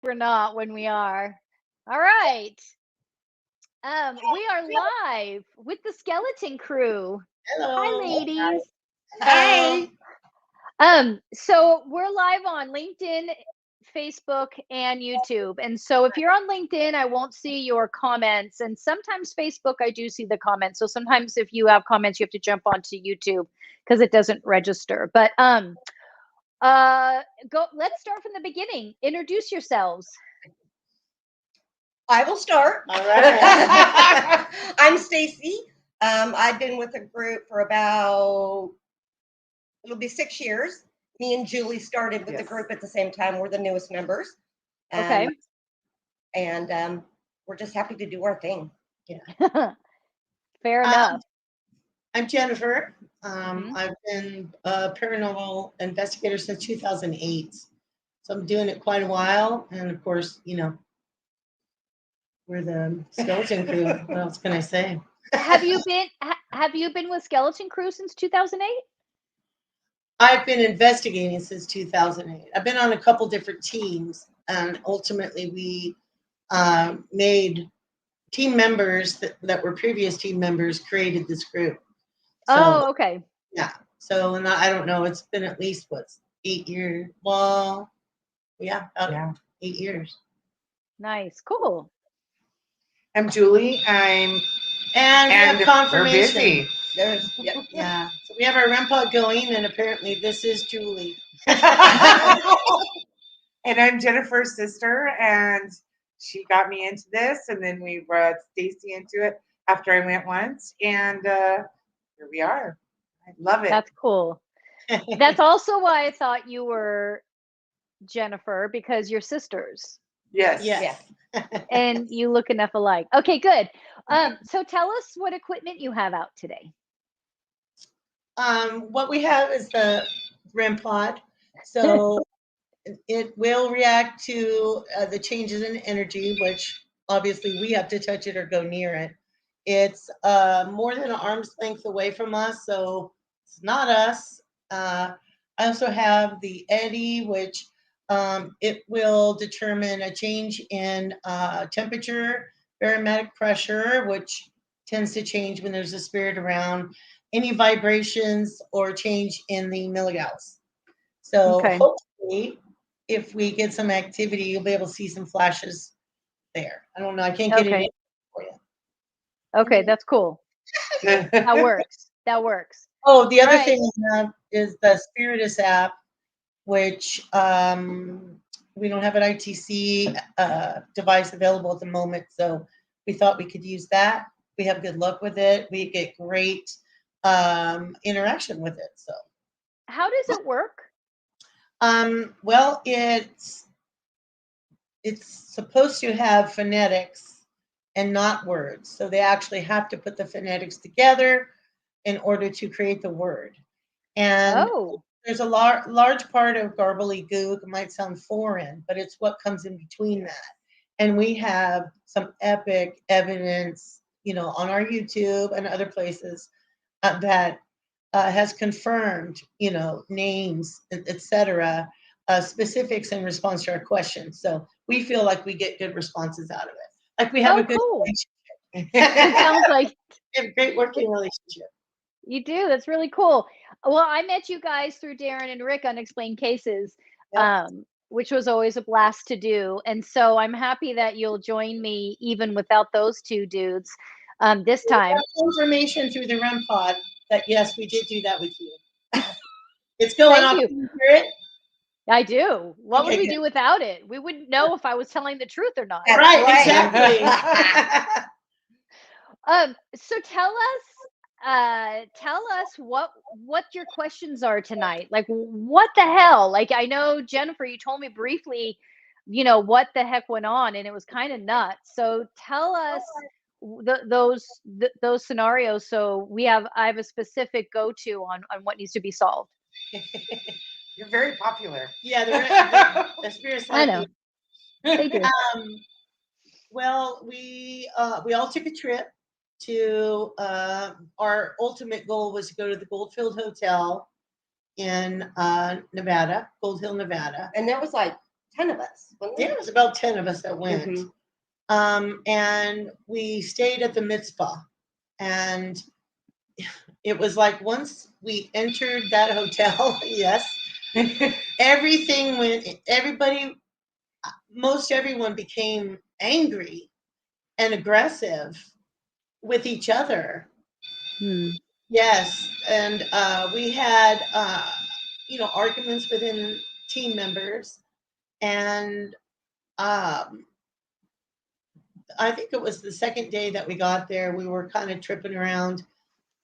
we're not when we are. All right. We are live with the skeleton crew. Hi, Hello. ladies. Hello. Hi. So we're live on LinkedIn, Facebook, and YouTube. And so if you're on LinkedIn, I won't see your comments. And sometimes Facebook, I do see the comments. So sometimes if you have comments, you have to jump onto YouTube because it doesn't register. But let's start from the beginning. Introduce yourselves. I will start. All right. I'm Stacy. I've been with the group for it'll be 6 years. Me and Julie started with the group at the same time. We're the newest members. Okay. And we're just happy to do our thing. Fair enough. I'm Jennifer. Mhm. I've been a paranormal investigator since 2008. So I'm doing it quite a while. And of course, we're the skeleton crew. What else can I say? Have you been with Skeleton Crew since 2008? I've been investigating since 2008. I've been on a couple different teams. And ultimately, we made team members that were previous team members created this group. So, Okay. yeah. So, and I don't know, it's been at least 8 years. Well, yeah, about 8 years. Nice. Cool. I'm Julie. And we have We're confirmation. busy. Yeah. So we have our REM pod going, and apparently this is Julie. And I'm Jennifer's sister, and she got me into this, and then we brought Stacy into it after I went once, and here we are. I love it. That's cool. That's also why I thought you were Jennifer, because you're sisters Yes. Yes. and you look enough alike. Okay, good. So tell us what equipment you have out today. What we have is the REM pod. So it will react to the changes in energy, which obviously we have to touch it or go near it. It's more than an arm's length away from us, so it's not us. I also have the eddy, which it will determine a change in temperature, barometric pressure, which tends to change when there's a spirit around, any vibrations or change in the milligauss. So Okay. hopefully, if we get some activity, you'll be able to see some flashes there. I don't know. I can't get it Okay. in for you. Okay, that's cool. That works. That works. Oh, the other Right. thing we have is the Spiritus app, which we don't have an ITC device available at the moment, so we thought we could use that. We have good luck with it. We get great interaction with it. So, How does it work? well, it's supposed to have phonetics and not words. So they actually have to put the phonetics together in order to create the word. And Oh, there's a large part of gobbledygook. It might sound foreign, but it's what comes in between that. And we have some epic evidence, on our YouTube and other places that has confirmed, names, etc., specifics in response to our questions. So we feel like we get good responses out of it. Like we have a good cool. relationship. It sounds like We have a great working relationship. you do. That's really cool. Well, I met you guys through Darren and Rick Unexplained Cases, Yep. which was always a blast to do. And so I'm happy that you'll join me even without those two dudes this We time. have information through the REM pod that yes, we did do that with you. It's going Thank on. you. Can you hear it? I do. What would Okay, we good. do without it? We wouldn't know if I was telling the truth or not. That's Right, right. exactly. So tell us what your questions are tonight. Like what the hell? Like I know Jennifer, you told me briefly, what the heck went on and it was kind of nuts. So tell us those scenarios so I have a specific go-to on what needs to be solved. You're very popular. Yeah, the spirits I like know. you. They do. Well, we all took a trip to our ultimate goal was to go to the Goldfield Hotel in Nevada, Gold Hill, Nevada. And that was like 10 of us. Wasn't Yeah, there? it was about 10 of us that went. Mhm. And we stayed at the Mitzpah. And it was like once we entered that hotel, yes, everything went, most everyone became angry and aggressive with each other. Hmm. Yes. And we had, arguments within team members. And um, I think it was the second day that we got there, we were kind of tripping around.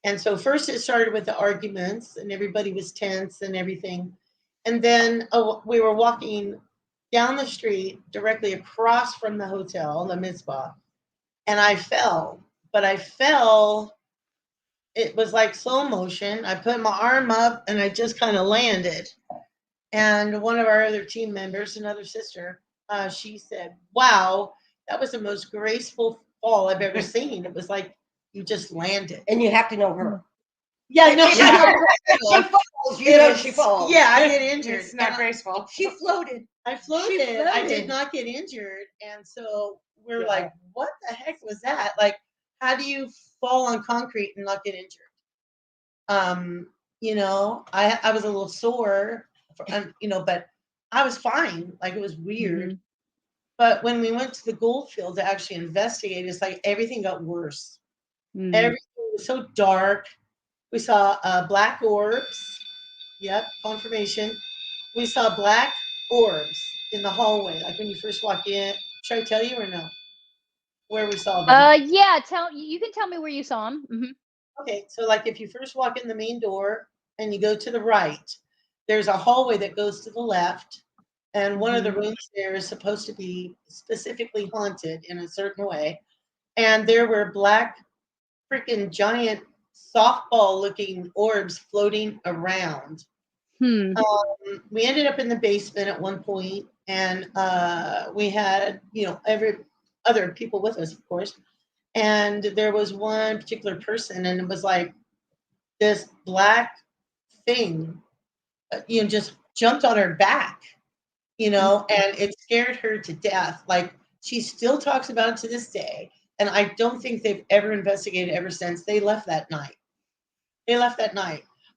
And so first it started with the arguments and everybody was tense and everything. And then we were walking down the street directly across from the hotel, the Mitzvah, and I fell. But I fell, it was like slow motion. I put my arm up and I just kind of landed. And one of our other team members, another sister, she said, "Wow, that was the most graceful fall I've ever seen. It was like you just landed." And you have to know her. Yeah, no, If I know. she falls, you know she falls. Yeah, I get injured. It's not graceful. She floated. I floated. She I floated. did not get injured. And so we're Yeah. like, what the heck was that? Like, how do you fall on concrete and not get injured? I was a little sore, but I was fine. Like, it was weird. Mhm. But when we went to the Goldfield to actually investigate, it's like everything got worse. Mhm. Everything was so dark. We saw black orbs. Yep, confirmation. We saw black orbs in the hallway, like when you first walk in. Should I tell you or no? Where we saw them? Yeah. You can tell me where you saw him. Okay, so like if you first walk in the main door and you go to the right, there's a hallway that goes to the left, and one of the rooms there is supposed to be specifically haunted in a certain way. And there were black, freaking giant softball-looking orbs floating around. Hmm. We ended up in the basement at one point, and we had, every other people with us, of course. And there was one particular person, and it was like this black thing, just jumped on her back, and it scared her to death. Like, she still talks about it to this day. And I don't think they've ever investigated ever since. They left that night.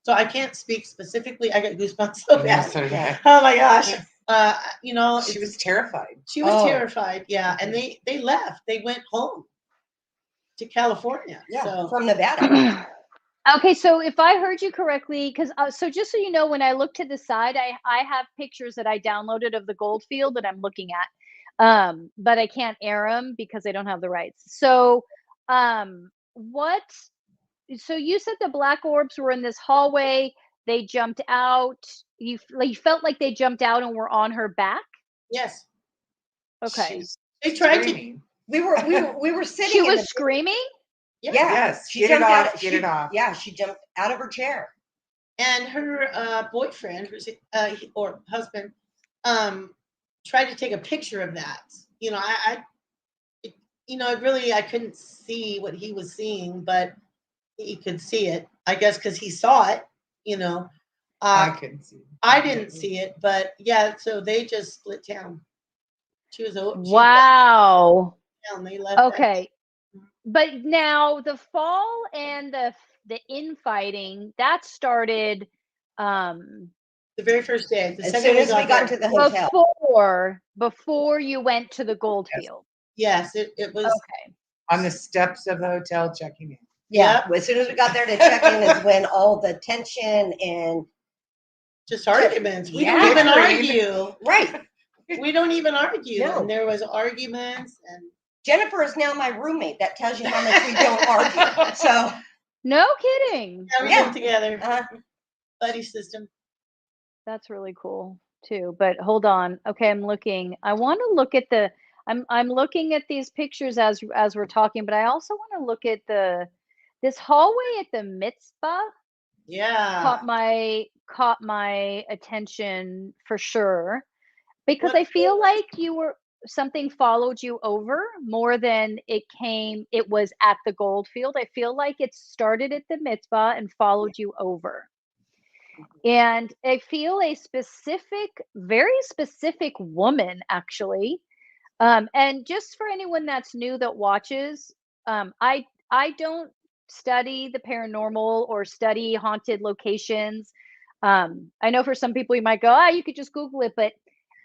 So I can't speak specifically. I got goosebumps so Yeah, bad. so did I. Oh my gosh. She was terrified. She was Oh. terrified. Yeah. And they left. They went home to California. Yeah, So from Nevada. Okay, so if I heard you correctly, because so just so you know, when I look to the side, I have pictures that I downloaded of the Goldfield that I'm looking at, but I can't air them because I don't have the rights. So, what? So you said the black orbs were in this hallway. They jumped out. You felt like they jumped out and were on her back. yes, Okay, She's they tried screaming. We were sitting. she in was the- screaming. to. Yeah. Yes, She get it jumped off, out. get it off. Yeah, she jumped out of her chair. And her boyfriend, or husband, tried to take a picture of that. I couldn't see what he was seeing, but he could see it. I guess because he saw it. I couldn't see. I didn't see it, but yeah. So they just split town. She left Wow. town. They left. Okay. But now the fall and the infighting that started The very first day. The As second soon as we got there. into the hotel. before you went to the Goldfield. Yes, it was. Okay. On the steps of the hotel checking in. Yeah. As soon as we got there to check in is when all the tension and Just arguments. We Yeah. don't even argue. right. We don't even argue. No. And there was arguments and Jennifer is now my roommate. That tells you how much we don't argue. So No kidding. everything together. Buddy system. That's really cool too. But hold on. Okay, I'm looking. I want to look at the I'm looking at these pictures as we're talking, but I also want to look at this hallway at the Mitzpah Yeah. caught my attention for sure because What- I feel like something followed you over more than it was at the Goldfield. I feel like it started at the Mitzvah and followed you over. And I feel a specific, very specific woman, actually. And just for anyone that's new that watches, I don't study the paranormal or study haunted locations. I know for some people you might go, ah, you could just Google it, but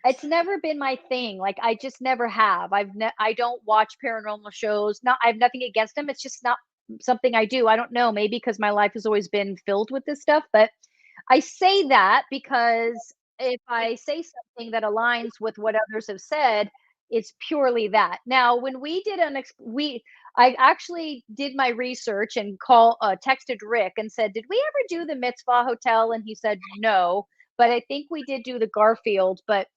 it's never been my thing. Like I just never have. I don't watch paranormal shows. Not I have nothing against them. It's just not something I do. I don't know, maybe because my life has always been filled with this stuff, but I say that because if I say something that aligns with what others have said, it's purely that. Now, when we did I actually did my research and texted Rick and said, "Did we ever do the Mitzpah Hotel?" And he said, "No, but I think we did do the Garfield." But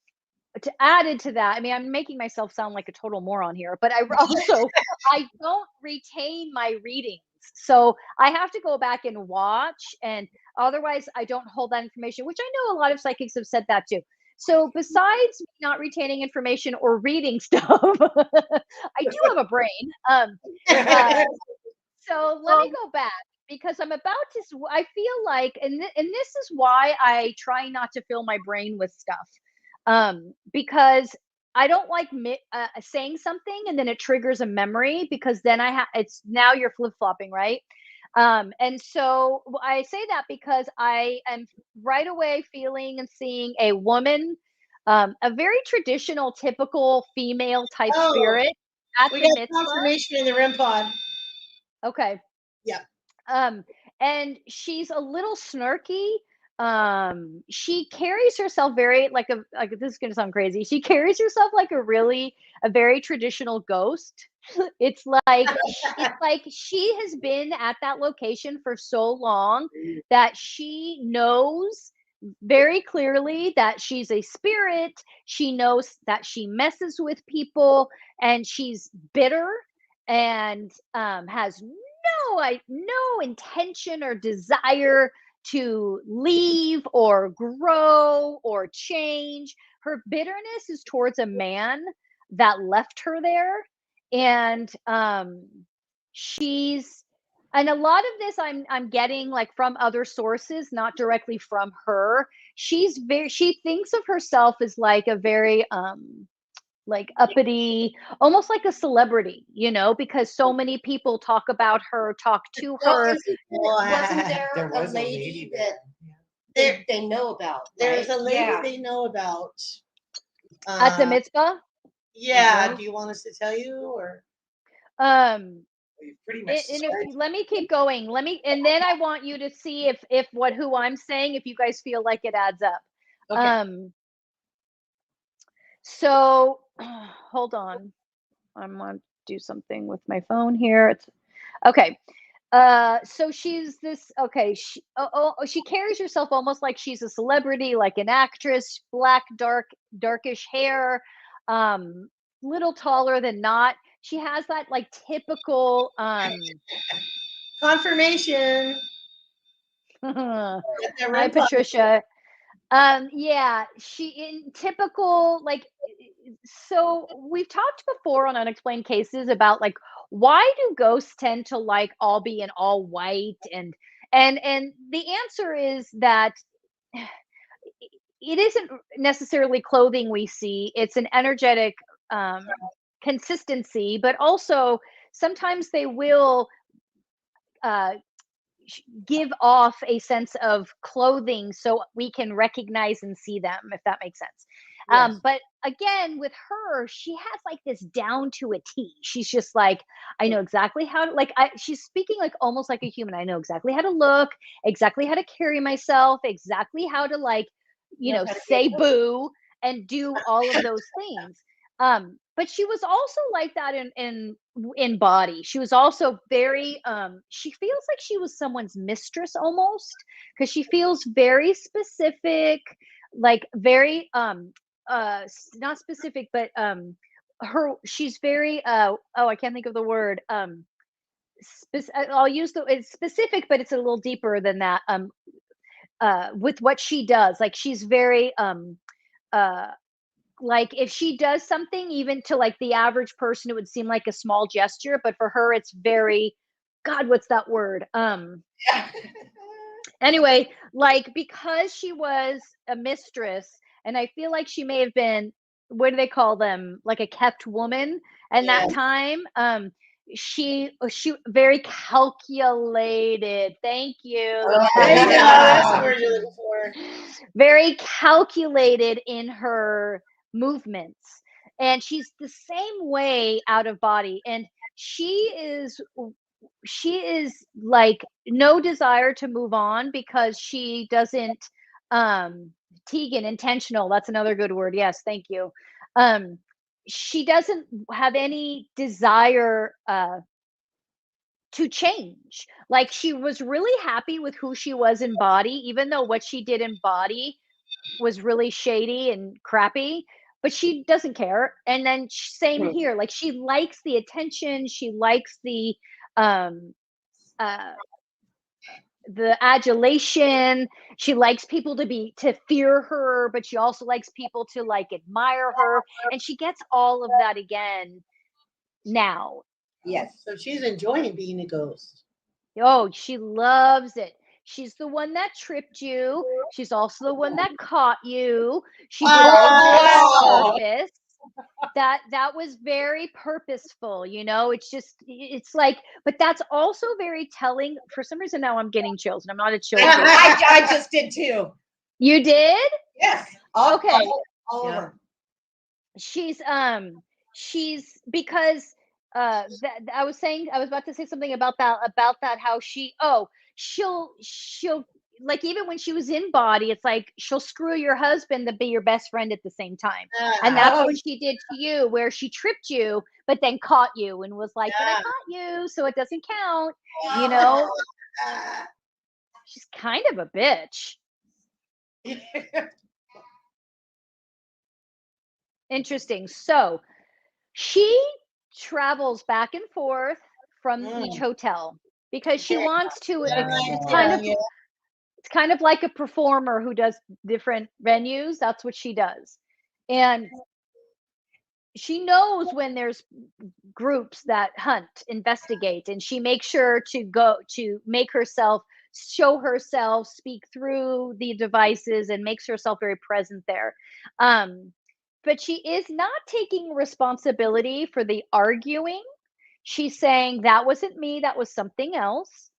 to added to that, I mean, I'm making myself sound like a total moron here, but I also I don't retain my readings. So I have to go back and watch, and otherwise I don't hold that information, which I know a lot of psychics have said that too. So besides me not retaining information or reading stuff, I do have a brain. Uh, so let me go back because I'm about to. I feel like, and this is why I try not to fill my brain with stuff, because I don't like saying something and then it triggers a memory because then it's now you're flip flopping, right? And so I say that because I am right away feeling and seeing a woman, a very traditional, typical female type Oh, spirit at we the got mitzvah. confirmation in the REM pod. Okay. Yeah. And she's a little snarky. She carries herself very like this is gonna sound crazy. She carries herself like a very traditional ghost. It's like she has been at that location for so long that she knows very clearly that she's a spirit. She knows that she messes with people and she's bitter and has no intention or desire to leave or grow or change. Her bitterness is towards a man that left her there, and she's and a lot of this I'm getting like from other sources, not directly from her. She thinks of herself as like a very like uppity, almost like a celebrity, because so many people talk about her, talk to Well, her. wasn't there, There a was a lady lady that there. they know about? There's right? a lady Yeah. they know about. At the mitzvah. Yeah. Mhm. Do you want us to tell you or? Um, You pretty much and if described let me keep going, and then I want you to see if who I'm saying, if you guys feel like it adds up. Okay. So hold on, I'm gonna do something with my phone here. It's okay. So she's this okay. She carries herself almost like she's a celebrity, like an actress. Darkish hair, um, little taller than not. She has that like typical Confirmation. Hi, Get that REM pod. Patricia. Yeah, she in typical like so we've talked before on unexplained cases about like why do ghosts tend to like all be in all white and the answer is that it isn't necessarily clothing we see, it's an energetic um consistency, but also sometimes they will uh give off a sense of clothing so we can recognize and see them, if that makes sense. Yes. But again, with her, she has like this down to a T. She's just like, I know exactly how to, like, she's speaking like almost like a human. I know exactly how to look, exactly how to carry myself, exactly how to, like, Knows how to say get boo and do all of those things. But she was also like that in body. She was also very she feels like she was someone's mistress almost, because she feels very specific, like very not specific, but she's very oh, I can't think of the word. I'll use it's specific, but it's a little deeper than that. With what she does, like she's very uh like if she does something, even to like the average person it would seem like a small gesture, but for her it's very, god, what's that word? Anyway, like because she was a mistress, and I feel like she may have been, what do they call them? Like a kept woman. And Yeah. that time, she very calculated. Thank you. There you go. That's the word you're looking for. Very calculated in her movements. And she's the same way out of body. And she is like no desire to move on because she doesn't Tegan, intentional, that's another good word, yes, thank you. um she doesn't have any desire to change. Like she was really happy with who she was in body, even though what she did in body was really shady and crappy, but she doesn't care. And then same here, like she likes the attention, she likes um uh the adulation. She likes people to fear her, but she also likes people to like admire her, and she gets all of that again now. Yes. So she's enjoying being a ghost. Oh, she loves it. She's the one that tripped you. She's also the one that caught you. She did it on purpose. That was very purposeful, you know. It's like, but that's also very telling. For some reason now I'm getting chills, and I'm not a chill person. I just did too. You did? Yes. Okay. All Yeah. over. She's because I was about to say something about that, how she'll like, even when she was in body, it's like she'll screw your husband to be your best friend at the same time. And that's what she did to you, where she tripped you but then caught you and was like, but I caught you, so it doesn't count, you know. She's kind of a bitch. Interesting. So she travels back and forth from each hotel because she wants to. It's kind of like a performer who does different venues. That's what she does, and she knows when there's groups that hunt, investigate, and she makes sure to go to make herself, show herself, speak through the devices, and makes herself very present there. But she is not taking responsibility for the arguing. She's saying that wasn't me, that was something else.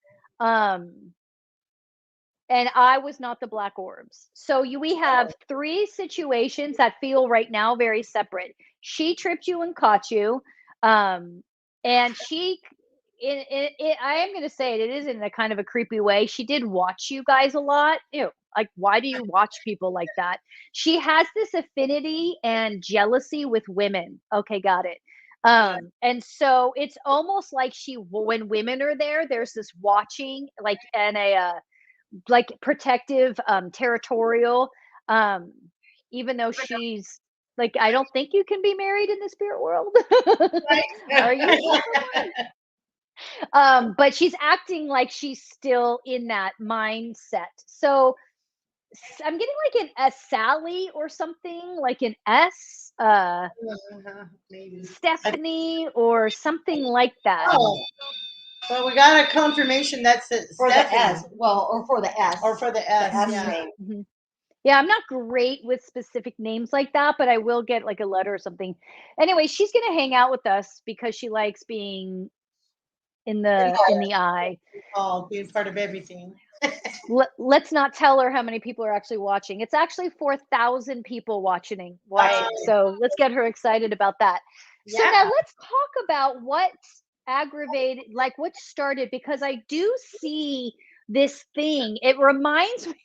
And I was not the black orbs. So we have three situations that feel right now very separate. She tripped you and caught you. And I am going to say it is in a kind of a creepy way. She did watch you guys a lot. Ew, like, why do you watch people like that? She has this affinity and jealousy with women. Okay, got it. And so it's almost like when women are there, there's this watching, like, and like protective, territorial, even though she's like, I don't think you can be married in the spirit world. Are you? But she's acting like she's still in that mindset. So I'm getting like a Sally or something, like an S, Maybe. Stephanie or something like that. Oh, well, we got a confirmation that's it. For the Stephanie. S. Well, or for the S. Or for the S. S Yeah. name. Mm-hmm. Yeah, I'm not great with specific names like that, but I will get like a letter or something. Anyway, she's gonna hang out with us because she likes being in the eye. Oh, being part of everything. Let's not tell her how many people are actually watching. It's actually 4,000 people watching. So let's get her excited about that. So now let's talk about what aggravated, like what started, because I do see this thing. It reminds me.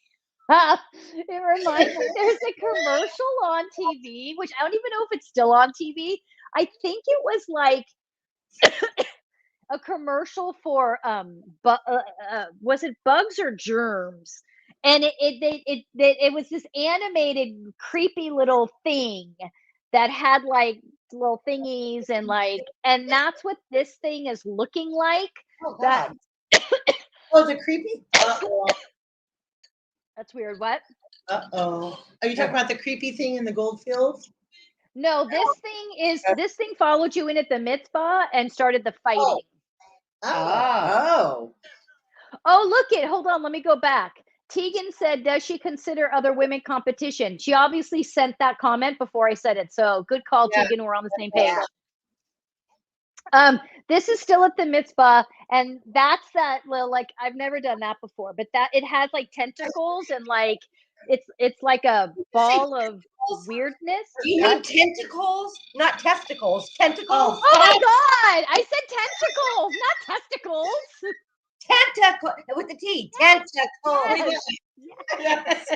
There's a commercial on TV, which I don't even know if it's still on TV. I think it was like a commercial for was it Bugs or Germs? And it was this animated creepy little thing that had like little thingies, and that's what this thing is looking like. Oh, God. Oh, is it creepy? Uh-oh. That's weird. What? Uh-oh. Are you talking about the creepy thing in the Goldfield? No, this thing followed you in at the Mitzpah and started the fighting. Oh. Oh, look it. Hold on. Let me go back. Tegan said, does she consider other women competition? She obviously sent that comment before I said it. So good call, Yeah. Tegan. We're on the same page. This is still at the Mitzpah, and that's that little, like, I've never done that before, but that it has like tentacles and like it's like a ball of weirdness. You mean tentacles, not testicles. Tentacles. Oh. Oh my god! I said tentacles, not testicles. Tentacle with the T. Tentacles. Yes.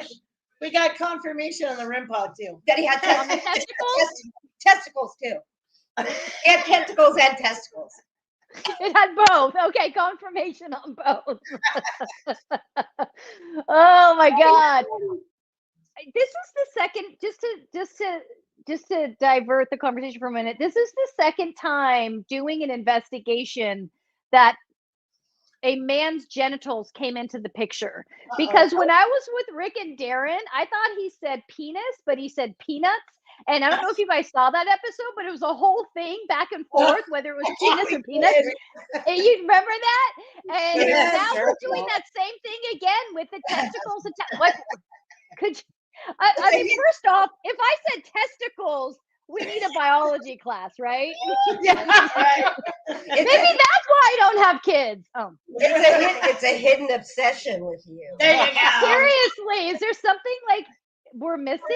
We got confirmation on the REM pod too. That he had On the testicles? testicles too. He had tentacles and testicles. It had both. Okay, confirmation on both. Oh my god. This is the second, just to divert the conversation for a minute. This is the second time doing an investigation that a man's genitals came into the picture. Because when I was with Rick and Darren, I thought he said penis, but he said peanuts. And I don't know if you guys saw that episode, but it was a whole thing back and forth, whether it was penis or peanuts. And you remember that? And Yes, now we're doing that same thing again with the testicles. What could you, I mean, first off, if I said testicles, we need a biology class, right? Yeah, right. Maybe that's why I don't have kids. Oh, It's a hidden obsession with you. There you go. seriously, is there something like we're missing?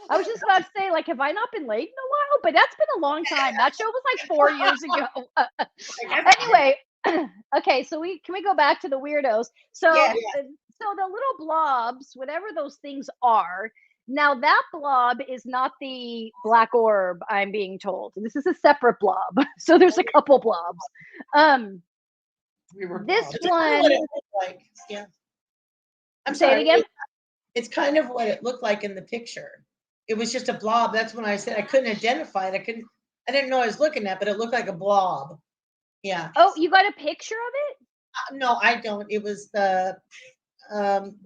I was just about to say, like, have I not been late in a while? But that's been a long time. That show was like 4 years ago. Anyway, okay, so can we go back to the weirdos? So, Yeah. so the little blobs, whatever those things are. Now that blob is not the black orb, I'm being told. This is a separate blob. So there's a couple blobs. This It's one. kind of what it looked like. Yeah. I'm Say sorry. it again. It's kind of what it looked like in the picture. It was just a blob. That's when I said I couldn't identify it. I didn't know what I was looking at, but it looked like a blob. Yeah. Oh, you got a picture of it? No, I don't. It was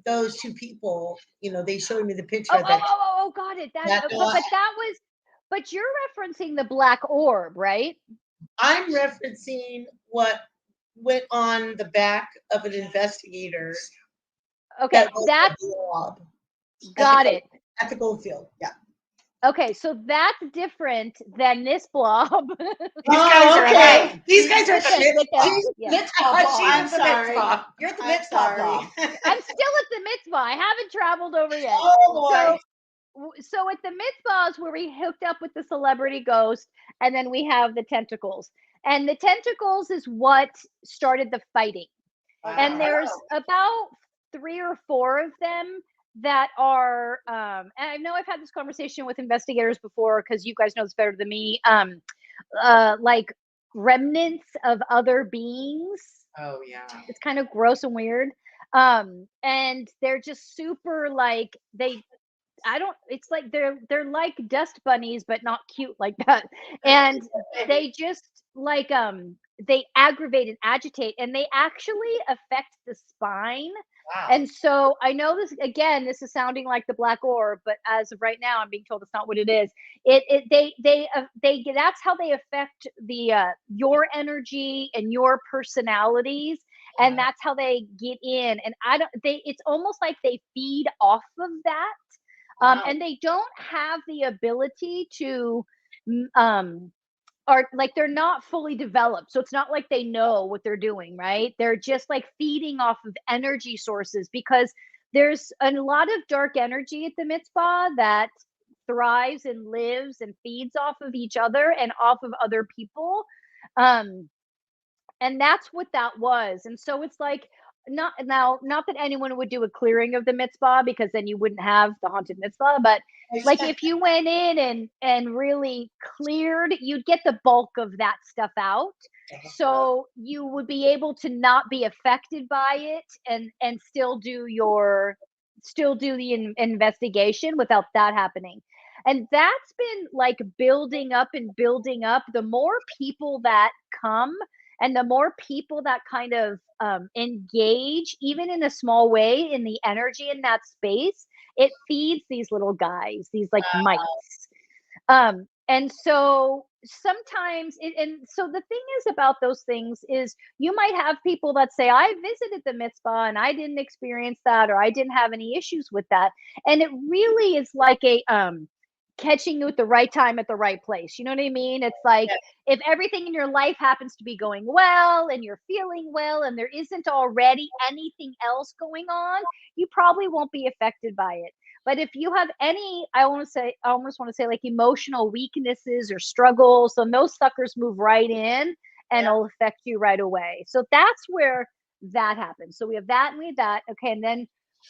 those two people, they showed me the picture. Got it. But you're referencing the black orb, right? I'm referencing what went on the back of an investigator. Okay, that's got it. At the Goldfield, yeah. Okay, so that's different than this blob. These guys are shit. I'm sorry. You're at the Mitzpah blob. I'm still at the Mitzpah. I haven't traveled over yet. Oh boy. So at the Mitzpahs where we hooked up with the celebrity ghost, and then we have the tentacles. And the tentacles is what started the fighting. And there's about 3 or 4 of them that are and I know I've had this conversation with investigators before, because you guys know this better than me, like remnants of other beings. Oh yeah. It's kind of gross and weird. And they're just super, like, it's like they're like dust bunnies, but not cute like that. And they just like they aggravate and agitate, and they actually affect the spine. Wow. And so I know this is sounding like the black orb, but as of right now, I'm being told it's not what it is. They that's how they affect the your energy and your personalities, and that's how they get in. And it's almost like they feed off of that. And they don't have the ability to are like, they're not fully developed, so it's not like they know what they're doing, right? They're just like feeding off of energy sources, because there's a lot of dark energy at the Mitzpah that thrives and lives and feeds off of each other and off of other people. And that's what that was. And so it's like, not that anyone would do a clearing of the Mitzpah, because then you wouldn't have the haunted Mitzpah, but like if you went in and really cleared, you'd get the bulk of that stuff out. So you would be able to not be affected by it, and still do the investigation without that happening. And that's been like building up and building up. The more people that come, and the more people that kind of engage, even in a small way, in the energy in that space, it feeds these little guys, these like mites. And so sometimes and so the thing is about those things is you might have people that say I visited the mitzvah and I didn't experience that, or I didn't have any issues with that, and it really is like a catching you at the right time at the right place. You know what I mean? It's like Yeah. if everything in your life happens to be going well and you're feeling well and there isn't already anything else going on, you probably won't be affected by it. But if you have any, I almost want to say like emotional weaknesses or struggles, then those suckers move right in and it'll affect you right away. So that's where that happens. So we have that and we have that. Okay.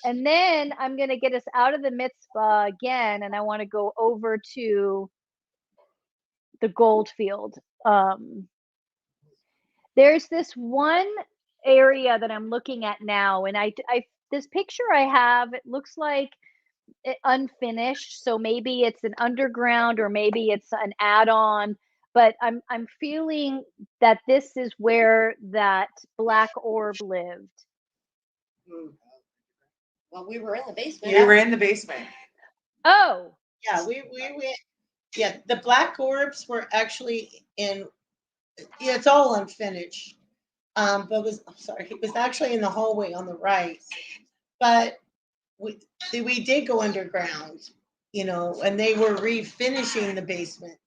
And then I'm going to get us out of the mitzvah again. And I want to go over to the Goldfield. There's this one area that I'm looking at now. And this picture I have, it looks like unfinished, so maybe it's an underground or maybe it's an add-on, but I'm feeling that this is where that black orb lived. Well, we were in the basement. We were in the basement. Oh, Yeah, we went. Yeah, the black orbs were actually in. Yeah, it's all unfinished. But it was actually in the hallway on the right. But we did go underground, and they were refinishing the basement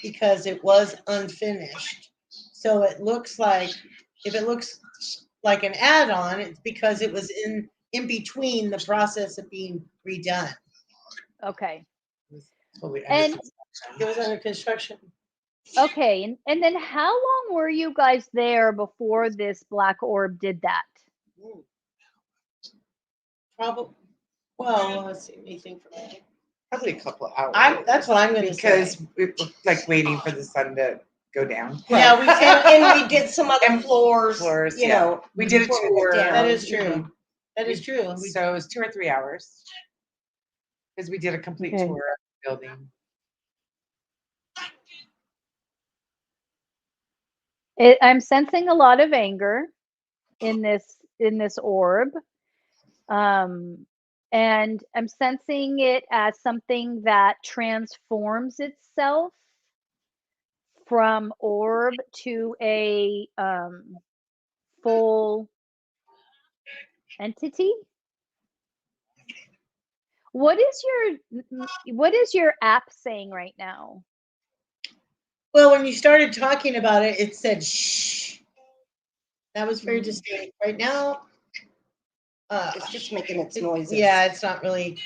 because it was unfinished. So it looks like, if it looks like an add-on, it's because it was in between the process of being redone. okay. And it was under construction. Okay, and then how long were you guys there before this black orb did that? Probably. Well, let's see. Let me think for a minute. Probably a couple of hours. That's what I'm going to say. Because we were like waiting for the sun to go down. Yeah, and we did some other floors. You know, we did a tour. That is true. That is true. So it was 2 or 3 hours because we did a complete tour of the building. I'm sensing a lot of anger in this orb. And I'm sensing it as something that transforms itself from orb to a full entity. What is your app saying right now? Well, when you started talking about it, it said shh. That was very distinct. Right now, it's just making its noises. Yeah, it's not really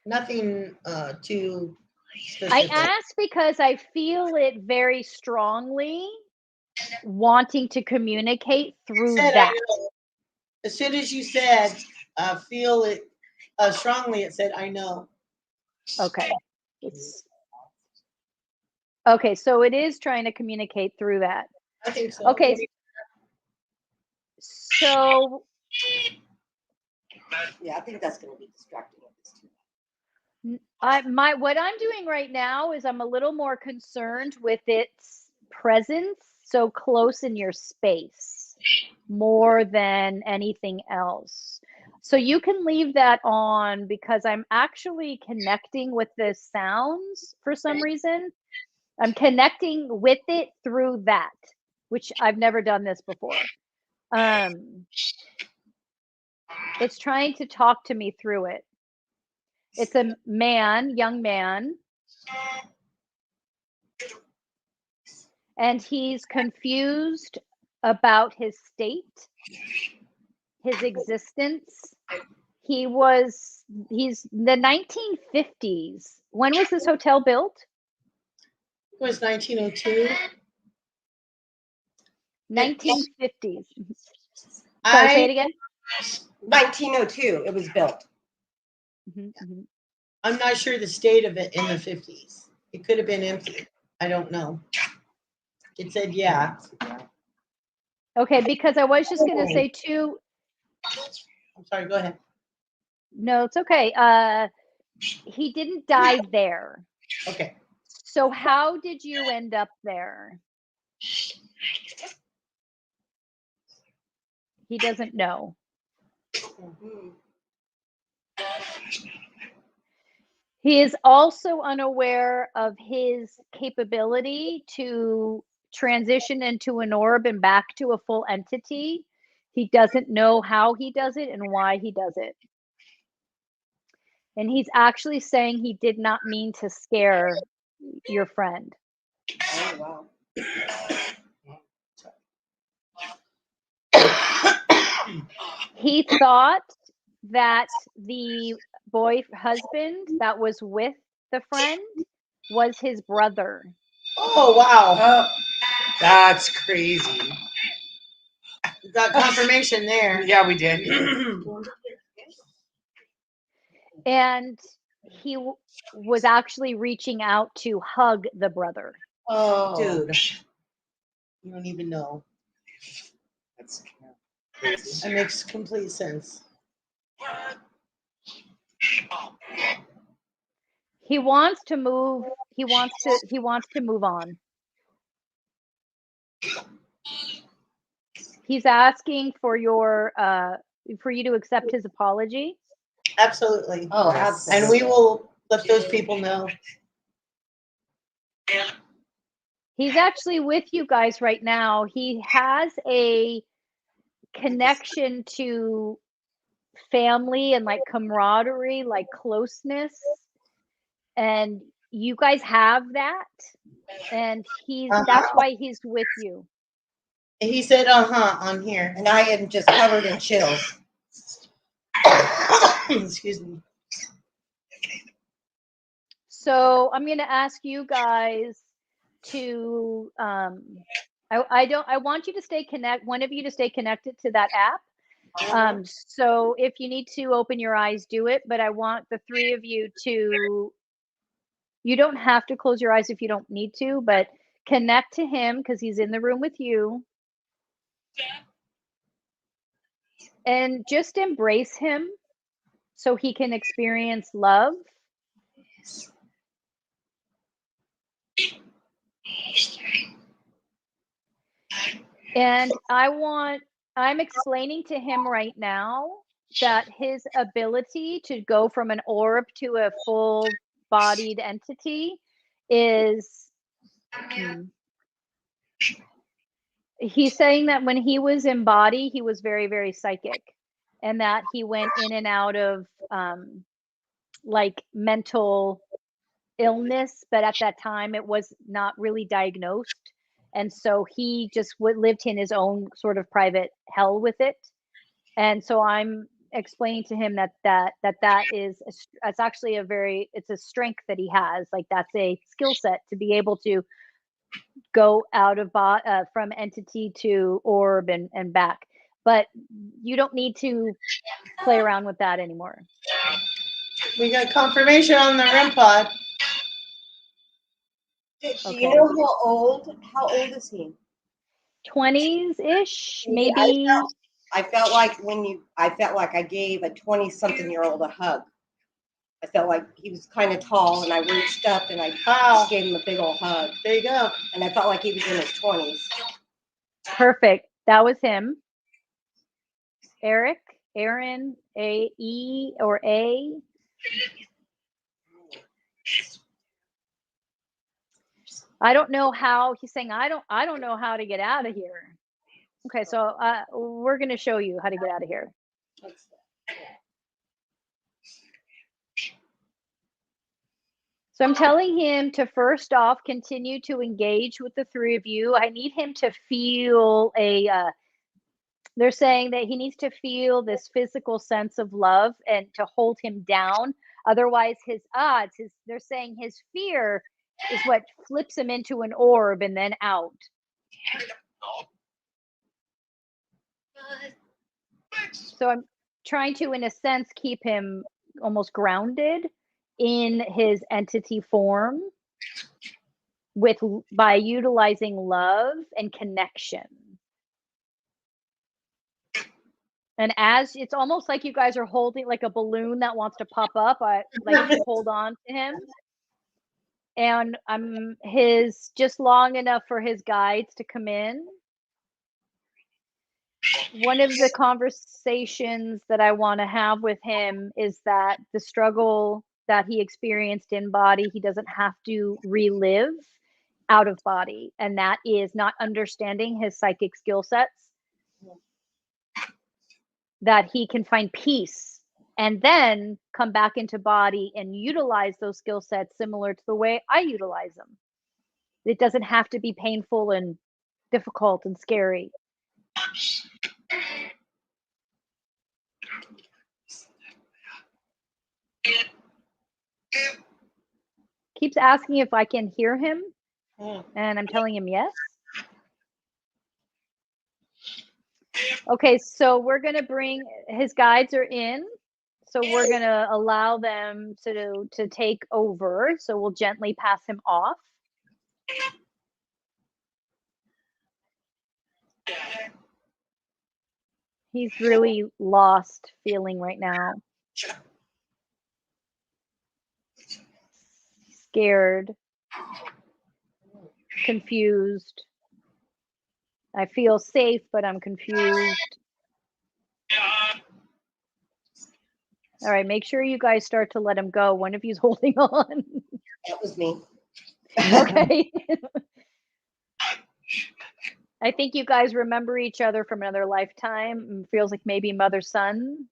nothing too specific. I ask because I feel it very strongly wanting to communicate through that. As soon as you said feel it strongly, it said I know. Okay. Okay, so it is trying to communicate through that. I think so. Okay. So yeah, I think that's going to be distracting. What I'm doing right now is I'm a little more concerned with its presence so close in your space more than anything else. So you can leave that on because I'm actually connecting with the sounds for some reason. I'm connecting with it through that, which I've never done this before. It's trying to talk to me through it. It's a young man, and he's confused about his state, his existence. He's the 1950s. When was this hotel built? It was 1902. 1950s. Sorry, say it again. 1902, it was built. Mm-hmm. I'm not sure the state of it in the 50s. It could have been empty. I don't know. It said, yeah. Okay, because I was just going to say too. I'm sorry, go ahead. No, it's okay. He didn't die there. Okay. So how did you end up there? He doesn't know. He is also unaware of his capability to transition into an orb and back to a full entity. He doesn't know how he does it and why he does it. And he's actually saying he did not mean to scare your friend. Oh, wow. He thought that the husband that was with the friend was his brother. Oh, wow. Oh, that's crazy. Got confirmation there. Yeah, we did. And he was actually reaching out to hug the brother. Oh, Dude, you don't even know. That's crazy. That makes complete sense. He wants to move. He wants to move on. He's asking for for you to accept his apology. Absolutely. Oh, And absolutely. we will let those people know. He's actually with you guys right now. He has a connection to family and like camaraderie, like closeness. And you guys have that. And that's why he's with you. He said, on here. And I am just covered in chills. Excuse me. So I'm going to ask you guys to I want you to one of you to stay connected to that app. So if you need to open your eyes, do it, but I want the three of you to, you don't have to close your eyes if you don't need to, but connect to him because he's in the room with you. And just embrace him so he can experience love. And I'm explaining to him right now that his ability to go from an orb to a full-bodied entity is, he's saying that when he was in body, he was very, very psychic, and that he went in and out of like mental illness, but at that time it was not really diagnosed. And so he just lived in his own sort of private hell with it. And so I'm explaining to him that is it's actually it's a strength that he has. Like that's a skill set to be able to go out of from entity to orb and back. But you don't need to play around with that anymore. We got confirmation on the REM pod. Do you know how old is he? 20s ish, See, maybe. I felt like I gave a 20-something-year-old a hug. I felt like he was kind of tall, and I reached up and I just gave him a big old hug. There you go. And I felt like he was in his 20s. Perfect. That was him. Eric, Aaron, A-E or A. I don't know how, he's saying, I don't know how to get out of here. Okay, so we're going to show you how to get out of here. So I'm telling him to first off continue to engage with the three of you. I need him to feel they're saying that he needs to feel this physical sense of love and to hold him down. Otherwise, they're saying his fear is what flips him into an orb and then out. So I'm trying to, in a sense, keep him almost grounded in his entity form by utilizing love and connection. And as it's almost like you guys are holding like a balloon that wants to pop up, I like to hold on to him. And I'm just long enough for his guides to come in. One of the conversations that I want to have with him is that the struggle that he experienced in body, he doesn't have to relive out of body. And that is not understanding his psychic skill sets, that he can find peace and then come back into body and utilize those skill sets similar to the way I utilize them. It doesn't have to be painful and difficult and scary. Keeps asking if I can hear him, and I'm telling him yes. Okay, so we're going to bring his guides are in. So we're going to allow them to take over. So we'll gently pass him off. He's really lost feeling right now. Scared. Confused. I feel safe, but I'm confused. All right, make sure you guys start to let him go. One of you's holding on. That was me. Okay. I think you guys remember each other from another lifetime. It feels like maybe mother-son,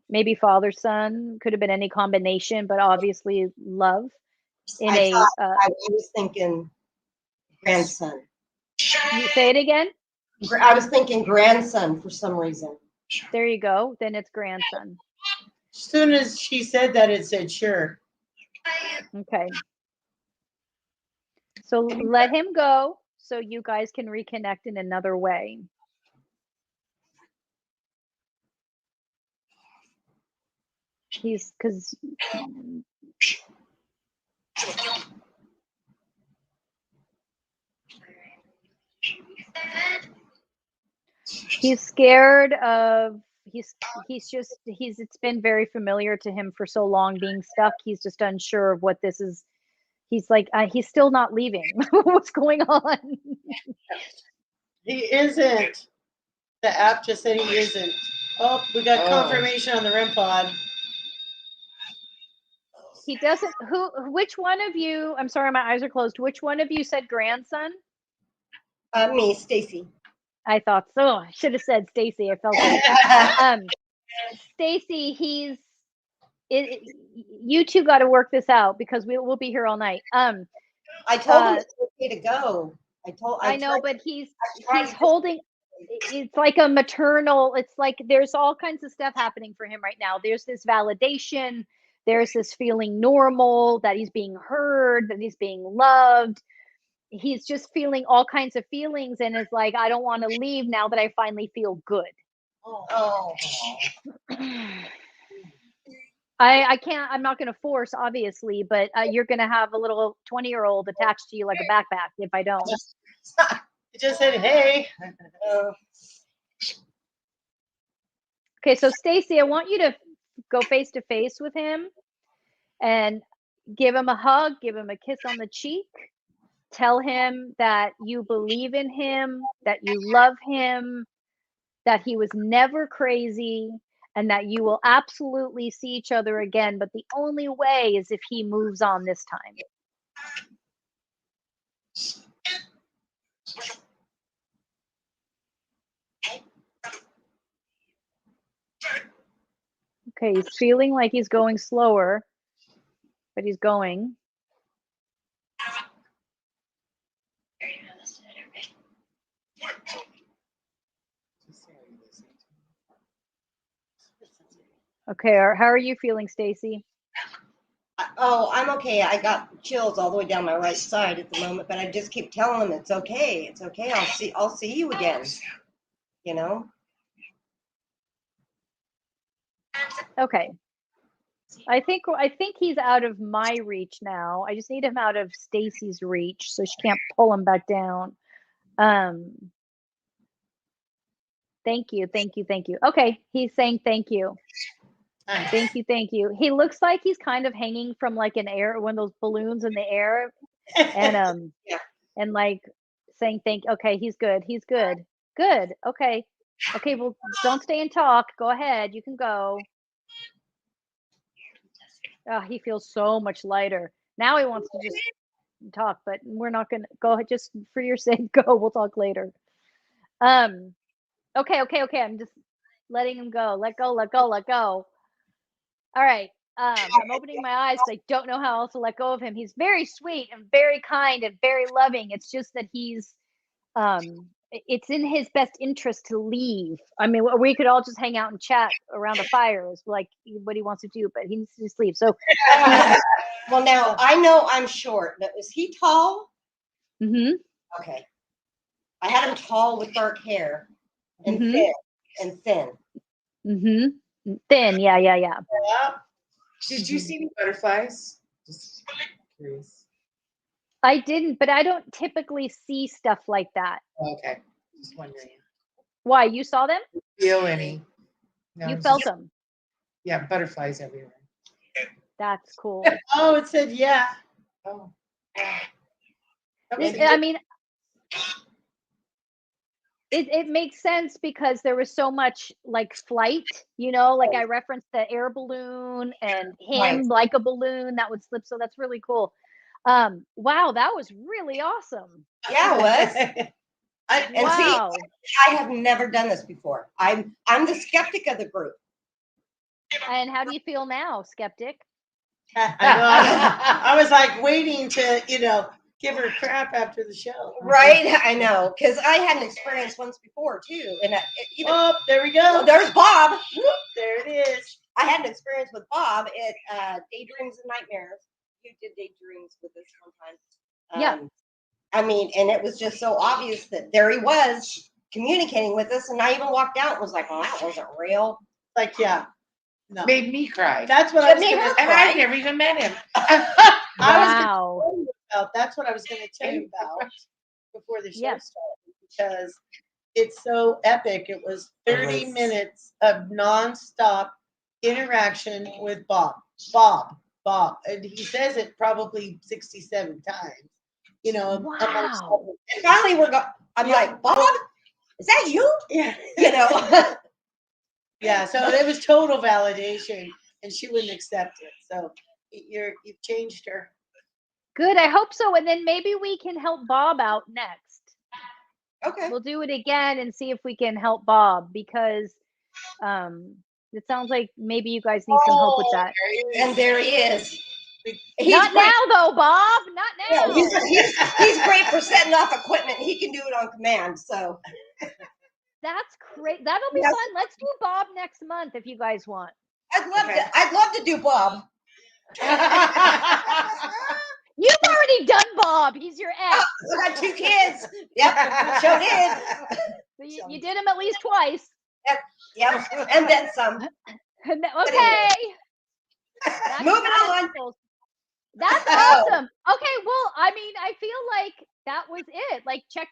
maybe father-son. Could have been any combination, but obviously love. I was thinking grandson. You say it again? I was thinking grandson for some reason. There you go. Then it's grandson. As soon as she said that, it said sure. Okay. So let him go so you guys can reconnect in another way. He's because he's scared of it's been very familiar to him for so long being stuck. He's just unsure of what this is. He's like he's still not leaving. What's going on? He isn't. The app just said he isn't. Oh, we got confirmation on the REM pod. He doesn't. Which one of you? I'm sorry, my eyes are closed. Which one of you said grandson? Me, Stacy. I thought so. I should have said Stacy. I felt it. Stacy, you two got to work this out because we'll be here all night. I told him it's okay to go. I know, but he's holding. It's like a maternal. It's like there's all kinds of stuff happening for him right now. There's this validation. There's this feeling normal, that he's being heard, that he's being loved. He's just feeling all kinds of feelings and is like, I don't want to leave now that I finally feel good. Oh. I can't, I'm not going to force, obviously, but you're going to have a little 20-year-old attached to you like a backpack if I don't. It just said, hey. Okay, so Stacy, I want you to go face to face with him and give him a hug, give him a kiss on the cheek. Tell him that you believe in him, that you love him, that he was never crazy, and that you will absolutely see each other again. But the only way is if he moves on this time. Okay, he's feeling like he's going slower, but he's going. Okay, how are you feeling, Stacy? Oh, I'm okay. I got chills all the way down my right side at the moment, but I just keep telling him it's okay. It's okay. I'll see you again. You know? Okay. I think he's out of my reach now. I just need him out of Stacy's reach so she can't pull him back down. Thank you. Okay, he's saying thank you. Thank you. He looks like he's kind of hanging from like one of those balloons in the air, and Yeah. and like saying thank. Okay, he's good. Good. Okay. Well, don't stay and talk. Go ahead. You can go. Oh, he feels so much lighter. Now he wants to just talk, but we're not gonna go ahead, just for your sake, go. We'll talk later. Um, okay. I'm just letting him go. Let go, let go, let go. All right. I'm opening my eyes because I don't know how else to let go of him. He's very sweet and very kind and very loving. It's just that it's in his best interest to leave. I mean, we could all just hang out and chat around a fire, is like what he wants to do, but he needs to just leave. So, Well, now I know I'm short, but is he tall? mhm, Okay. I had him tall with dark hair and Mhm. thin and thin. mhm, thin, yeah. Yeah. Did you see any butterflies? Just curious. I didn't, but I don't typically see stuff like that. Okay. Just wondering. Why? You saw them? Feel any? No, You just- felt them. Yeah, butterflies everywhere. That's cool. Oh, it said yeah. Oh. Yeah. That was I mean, it makes sense because there was so much like flight, like I referenced the air balloon and him Right. like a balloon that would slip. So that's really cool. Wow, that was really awesome. Yeah, it was. And Wow. see, I have never done this before. I'm the skeptic of the group. And how do you feel now, skeptic? I know. I was like waiting to, give her crap after the show. Right? I know, because I had an experience once before too, and even Oh, there we go. there's Bob. There it is. I had an experience with Bob at Daydreams and Nightmares. You did Daydreams with us one time. Yeah. I mean, and it was just so obvious that there he was communicating with us, and I even walked out and was like, "Oh, that wasn't real." Like, yeah. No. made me cry. That's what I was made going her to And I've never even met him. Wow. That's what I was going to tell you about before the show Yeah. started, because it's so epic. It was 30 minutes of nonstop interaction with Bob. And he says it probably 67 times. Wow. And finally, I'm like, "Bob, is that you?" Yeah. Yeah, so it was total validation, and she wouldn't accept it. So you've changed her. Good. I hope so. And then maybe we can help Bob out next. Okay. We'll do it again and see if we can help Bob, because it sounds like maybe you guys need some help with that. And there he is. Not great. now, though, Bob. Not now. Yeah, he's great for setting off equipment. He can do it on command. So That's great. That'll be Yes. fun. Let's do Bob next month if you guys want. I'd love to do Bob. You've already done Bob. He's your ex. I got 2 kids. Yep, sure did. So you did him at least twice. Yep, and then some. Okay. Moving on. That's awesome. Okay, well, I mean, I feel like that was it. Like, check.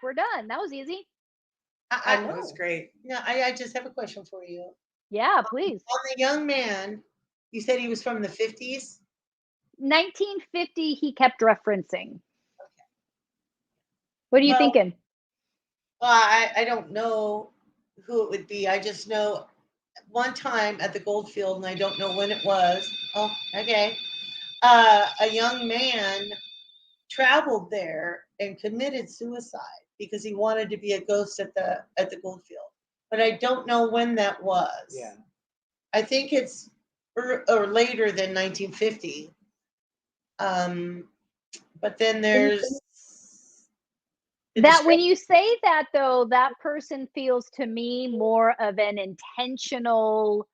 We're done. That was easy. That was great. No, I just have a question for you. Yeah, please. On the young man, you said he was from the 50s? 1950, he kept referencing. What are you Well, thinking? Well, I don't know who it would be. I just know one time at the Goldfield, and I don't know when it was. Oh, okay. A young man traveled there and committed suicide because he wanted to be a ghost at the Goldfield. But I don't know when that was. Yeah. I think it's or later than 1950. But then there's that when you say that, though, that person feels to me more of an intentional.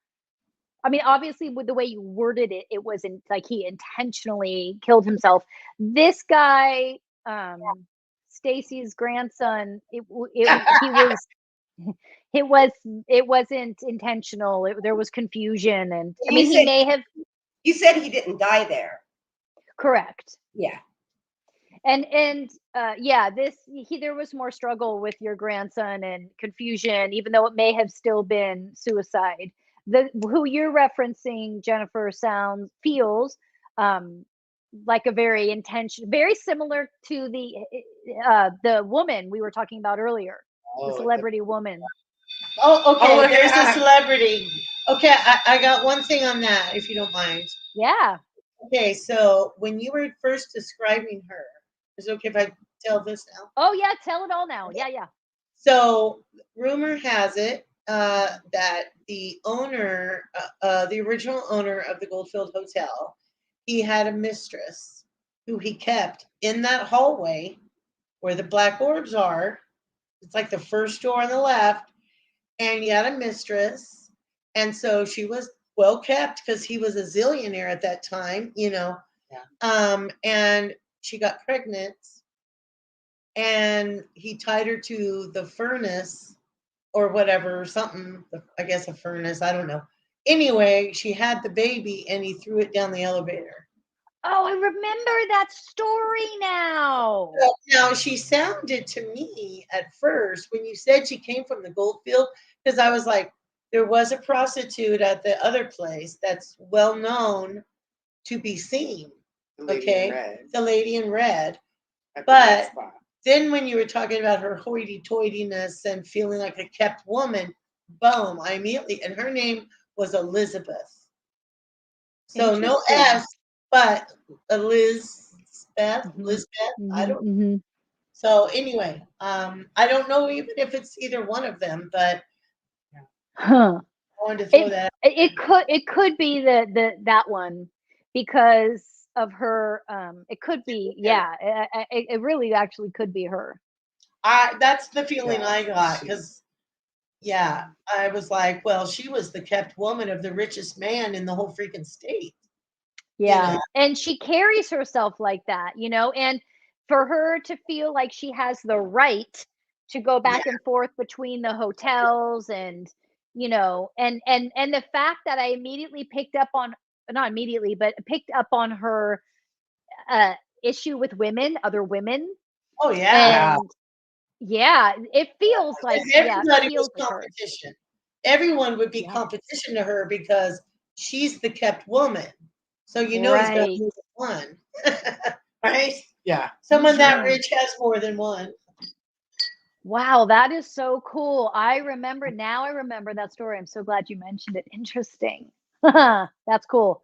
I mean, obviously, with the way you worded it, it wasn't like he intentionally killed himself. This guy, Stacy's grandson, he was. It wasn't intentional. There was confusion, and I mean, he may have. You said he didn't die there. Correct. Yeah. And yeah, there was more struggle with your grandson and confusion, even though it may have still been suicide. Who you're referencing, Jennifer, feels like a very similar to the woman we were talking about earlier, the celebrity woman. Oh, okay. Oh, There's a celebrity. Okay, I got one thing on that, if you don't mind. Yeah. Okay, so when you were first describing her, is it okay if I tell this now? Oh yeah, tell it all now. Yeah, yeah. So rumor has it that the owner, the original owner of the Goldfield Hotel, he had a mistress who he kept in that hallway where the black orbs are. It's like the first door on the left, and he had a mistress, and so she was well kept because he was a zillionaire at that time, you know. Yeah. And she got pregnant, and he tied her to the furnace or whatever, something, I guess a furnace, I don't know. Anyway, she had the baby and he threw it down the elevator. Oh, I remember that story now. So now she sounded to me at first when you said she came from the Goldfield, because I was like, there was a prostitute at the other place that's well known to be seen. The lady in Okay, red the lady in red. at the But Mitzpah. then when you were talking about her hoity-toityness and feeling like a kept woman, boom, I immediately, and her name was Elizabeth. So no Interesting. S, but Elizabeth, Mhm. I don't. Mhm. So anyway, I don't know even if it's either one of them, but Huh. I wanted to throw It that. it could be the that one because of her. It could be. Yeah. It really actually could be her. That's the feeling Yeah, I got she- because yeah, I was like, well, she was the kept woman of the richest man in the whole freaking state. Yeah. know. And she carries herself like that, you know, and for her to feel like she has the right to go Yeah, back and forth between the hotels and, you know, and the fact that I immediately picked up on, not immediately, but picked up on her uh issue with women, other women. oh yeah. yeah. And yeah, it feels like, Because yeah, it everybody was feels like her. competition. Everyone would be Yeah. competition to her because she's the kept woman. So you know he's got Right. more than one. Right? Yeah. Someone that Yeah. rich has more than one. Wow, that is so cool. I remember now I remember that story. I'm so glad you mentioned it. Interesting. That's cool.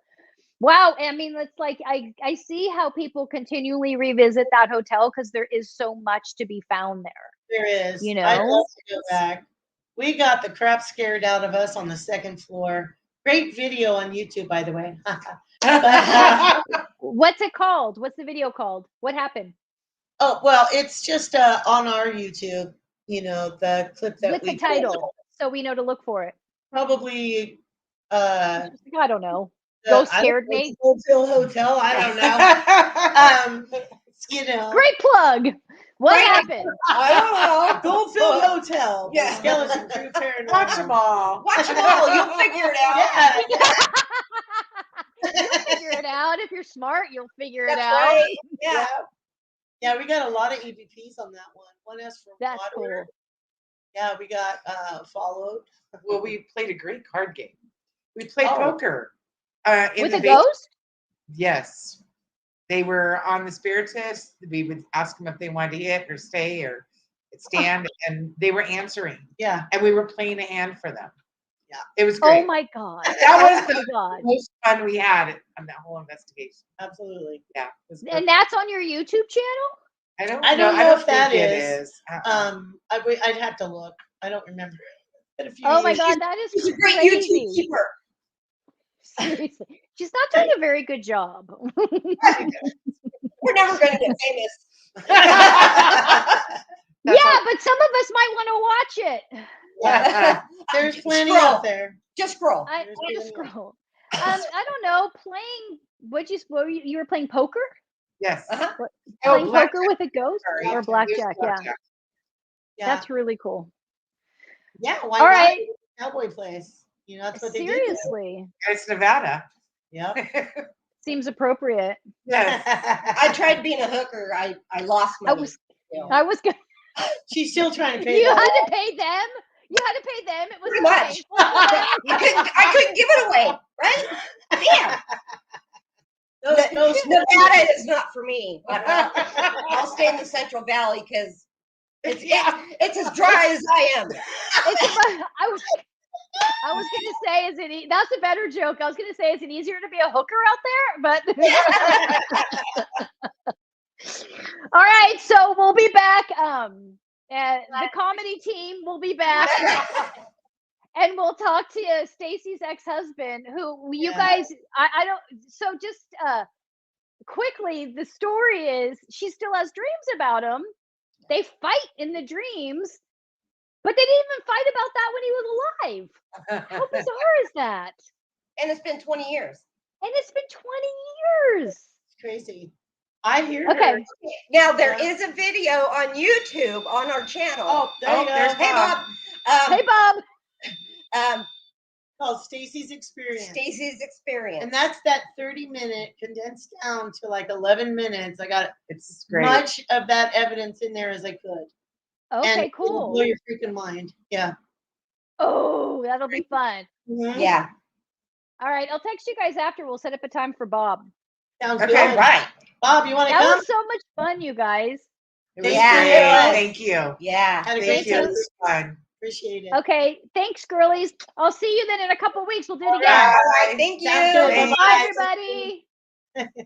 Wow, I mean, it's like I see how people continually revisit that hotel because there is so much to be found there, There is. you I'd love know? to go back. We got the crap scared out of us on the second floor. Great video on YouTube, by the way. But What's it called? What's the video called? What happened? oh well, it's just on our YouTube. You know the clip that With the we put. title, so we know to look for it. Probably Interesting. I don't know. the Ghost I don't scared know, me. Goldfield Hotel. I don't know. You know, Great plug. What Right. happened? I don't know. Goldfield Hotel. The Yeah. Skeleton Crew Paranormal. Watch them all. Watch them all. You'll figure it out. Yeah, You'll figure it out. If you're smart, you'll figure it That's out. right. yeah, Yeah. yeah. We got a lot of EVPs on that one. One is from That's Waterware. cool. Yeah, we got followed. Well, we played a great card game. We played Oh. poker. In With the a basement. ghost? Yes. They were on the spiritist. We would ask them if they wanted to hit or stay or stand, and they were answering. Yeah, And we were playing a hand for them. Yeah. It was great. Oh my god. That was Oh my the god. most fun we had on that whole investigation. absolutely. Yeah. It was And perfect. that's on your YouTube channel? I don't I know. don't I know don't if that think it is. is. I'd have to look. I don't remember. Been a few Oh my years. god, that is He's a great crazy. YouTube keeper. Seriously. She's not doing a very good job. We're never going to get famous. That's Yeah, but some of us might want to watch it. Yeah. There's plenty Scroll. out there. Just scroll. I There's just plenty. scroll. I don't know. Playing what you were playing poker? Yes. Uh-huh. What, Oh, playing blackjack. poker with a ghost Sorry. or It was blackjack? Yeah, Yeah, that's really cool. yeah. Why All not? right, Cowboy place. You know, that's what they did. seriously, It's Nevada. Yep. seems appropriate. Yes. I tried being a hooker. I lost I money. was you know. I was gonna. She's still trying to pay You that. had to pay them. You had to pay them. It was Pretty so much. painful for them. I couldn't give it away, right? Damn. Those Nevada is not for me. But, I'll stay in the Central Valley because it's as dry as I am. I was I was gonna say, that's a better joke. I was gonna say, is it easier to be a hooker out there? But all right, so we'll be back. The comedy team will be back, and we'll talk to Stacy's ex-husband, who you guys. I don't. So just quickly, the story is she still has dreams about him. They fight in the dreams. But they didn't even fight about that when he was alive. How bizarre is that? And it's been 20 years. And it's been 20 years. It's crazy. I hear Okay. her. Now there is a video on YouTube on our channel. Oh, there you go. Hey Bob. Hey Bob. Called Stacy's Experience. Stacy's Experience. And that's that 30-minute condensed down to like 11 minutes. I got It's great. much of that evidence in there as I could. Okay, and cool. It'll blow your freaking mind. Yeah. Oh, that'll be fun. Mm-hmm. Yeah. All right, I'll text you guys after. We'll set up a time for Bob. Sounds Okay, good. right. Bob, you want to That come? was so much fun, you guys. It was Yeah, great. it was. Thank you. Yeah. Had a Thank great you. time. It was fun. Appreciate it. Okay, thanks, girlies. I'll see you then in a couple weeks. We'll do it All again. All right. Thank you. Sounds good. Thanks. Bye, everybody.